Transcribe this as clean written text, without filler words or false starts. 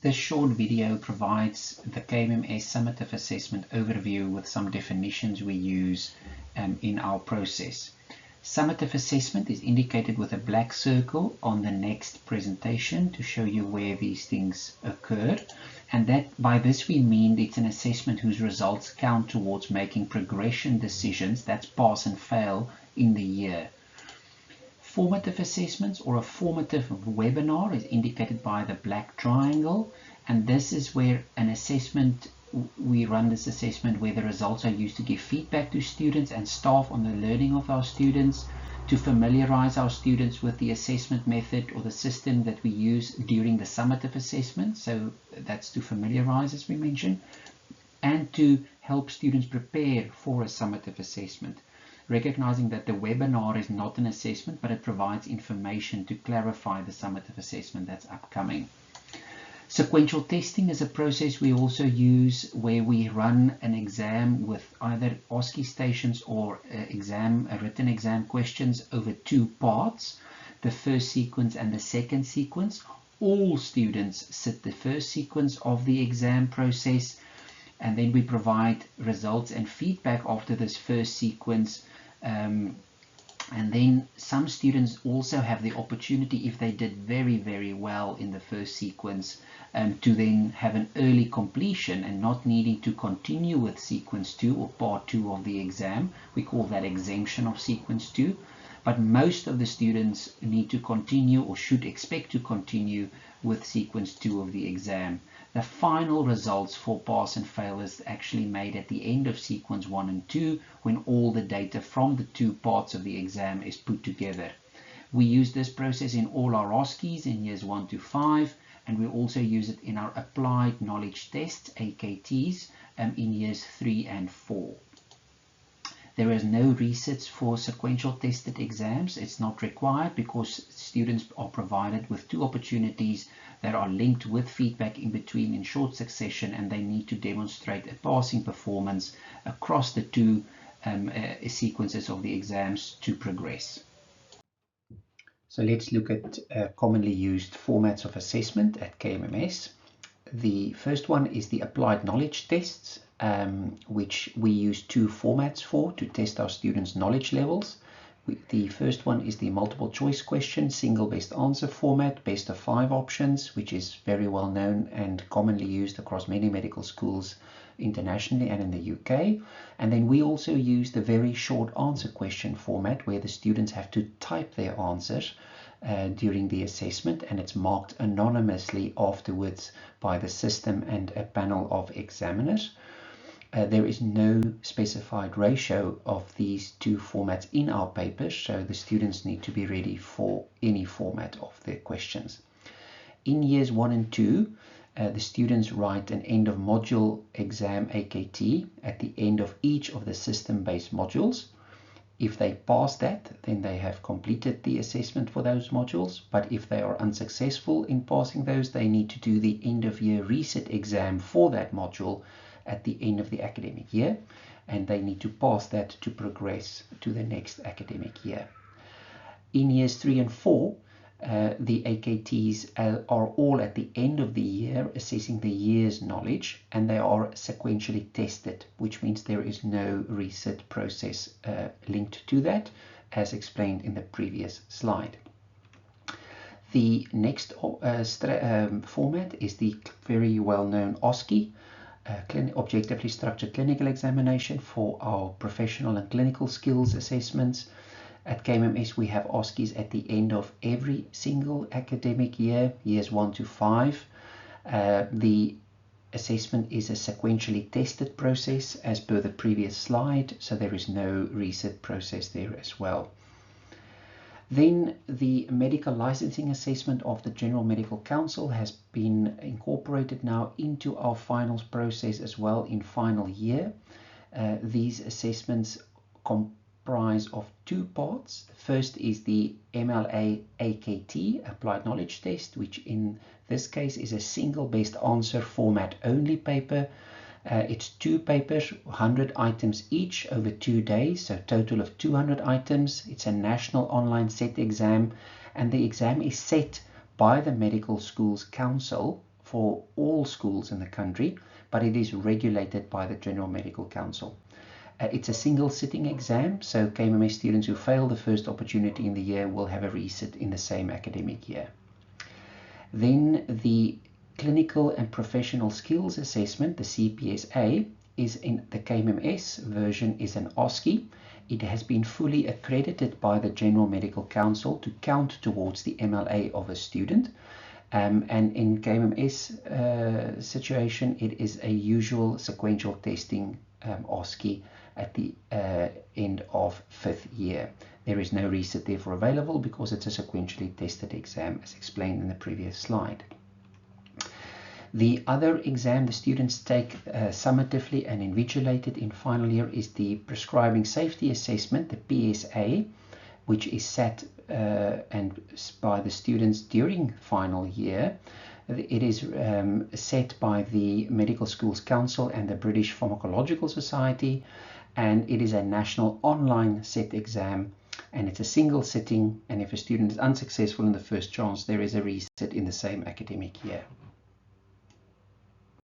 This short video provides the KMMS summative assessment overview with some definitions we use in our process. Summative assessment is indicated with a black circle on the next presentation to show you where these things occurred. And that by this we mean it's an assessment whose results count towards making progression decisions, that's pass and fail, in the year. Formative assessments or a formative webinar is indicated by the black triangle, and this is where we run this assessment where the results are used to give feedback to students and staff on the learning of our students, to familiarize our students with the assessment method or the system that we use during the summative assessment. So that's to familiarize, as we mentioned, and to help students prepare for a summative assessment, recognizing that the webinar is not an assessment, but it provides information to clarify the summative assessment that's upcoming. Sequential testing is a process we also use where we run an exam with either OSCE stations or written exam questions over two parts, the first sequence and the second sequence. All students sit the first sequence of the exam process, and then we provide results and feedback after this first sequence. And then some students also have the opportunity, if they did very, very well in the first sequence, to then have an early completion and not needing to continue with sequence 2 or part 2 of the exam. We call that exemption of sequence 2. But most of the students need to continue or should expect to continue with sequence 2 of the exam. The final results for pass and fail is actually made at the end of sequence 1 and 2, when all the data from the two parts of the exam is put together. We use this process in all our OSCEs in years 1 to 5, and we also use it in our applied knowledge tests, AKTs, in years 3 and 4. There is no resits for sequential tested exams. It's not required because students are provided with two opportunities that are linked with feedback in between in short succession, and they need to demonstrate a passing performance across the two sequences of the exams to progress. So let's look at commonly used formats of assessment at KMMS. The first one is the applied knowledge tests, which we use two formats for to test our students' knowledge levels. The first one is the multiple choice question, single best answer format, best of 5 options, which is very well known and commonly used across many medical schools internationally and in the UK. And then we also use the very short answer question format, where the students have to type their answers during the assessment, and it's marked anonymously afterwards by the system and a panel of examiners. There is no specified ratio of these two formats in our papers, so the students need to be ready for any format of their questions. In years 1 and 2, the students write an end of module exam AKT at the end of each of the system-based modules. If they pass that, then they have completed the assessment for those modules. But if they are unsuccessful in passing those, they need to do the end of year reset exam for that module at the end of the academic year, and they need to pass that to progress to the next academic year. In years 3 and 4, the AKTs are all at the end of the year, assessing the year's knowledge, and they are sequentially tested, which means there is no reset process linked to that, as explained in the previous slide. The next format is the very well-known OSCE, objectively structured clinical examination for our professional and clinical skills assessments. At KMMS, we have OSCEs at the end of every single academic year, years 1 to 5. The assessment is a sequentially tested process as per the previous slide, so there is no reset process there as well. Then the medical licensing assessment of the General Medical Council has been incorporated now into our finals process as well in final year. These assessments comprise of two parts. The first is the MLA AKT, Applied Knowledge Test, which in this case is a single best answer format only paper. It's 2 papers, 100 items each over 2 days, so a total of 200 items. It's a national online set exam, and the exam is set by the Medical Schools Council for all schools in the country, but it is regulated by the General Medical Council. It's a single sitting exam, so KMMS students who fail the first opportunity in the year will have a resit in the same academic year. Then the Clinical and Professional Skills Assessment, the CPSA, is in the KMMS version is an OSCE. It has been fully accredited by the General Medical Council to count towards the MLA of a student. And in KMMS situation, it is a usual sequential testing OSCE at the end of 5th year. There is no resit therefore available because it's a sequentially tested exam, as explained in the previous slide. The other exam the students take summatively and invigilated in final year is the Prescribing Safety Assessment, the PSA, which is sat and by the students during final year. It is set by the Medical Schools Council and the British Pharmacological Society, and it is a national online set exam, and it's a single sitting, and if a student is unsuccessful in the first chance, there is a resit in the same academic year.